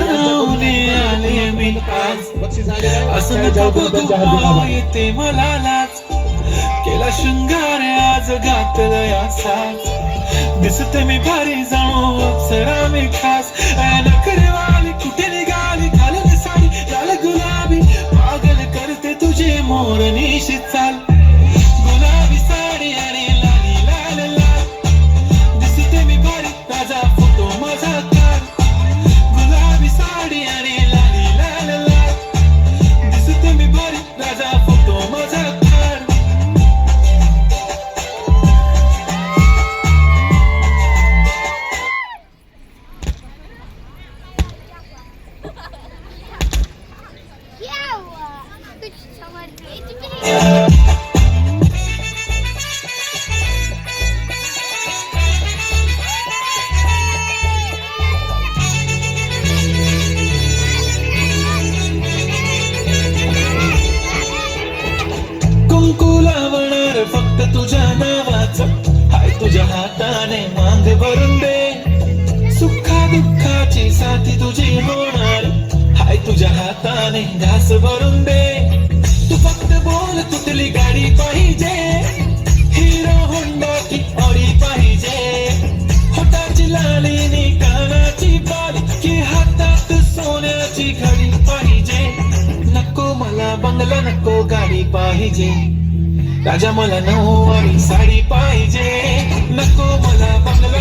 आले मी असं नको बघू येते मला लाज केला शृंगार आज घातलं या साज दिसते मी भारी जाणू अप्सरा मी खास नखरेवाली कुठे निघाली घालून साडी लाल गुलाबी पागल करते तुझे मोरनीशी चाल गुलाबी साडी आणि लाली लाल लाल दिसते मी भारी ताजा फोटो माझा काढ गुलाबी साडी आणि लाली लाल लाल दिसते मी भारी ताजा फोटो माझा काढ कुंकू लावणार फक्त तुझ्या नावाचं हाय तुझ्या हाताने मांग भरून दे सुखा दुःखाची साथी तुझी होणार हाय तुझ्या हाताने घास भरून दे तू फक्त बोल तुटली गाडी पाहिजे हिरो होंडा की ऑडी पाहिजे होटाची लालीनी कानाची बाली की हातात सोन्याची घडी पाहिजे नको मला बंगला नको गाडी पाहिजे राजा मला नऊवारी साडी पाहिजे नको मला बंगला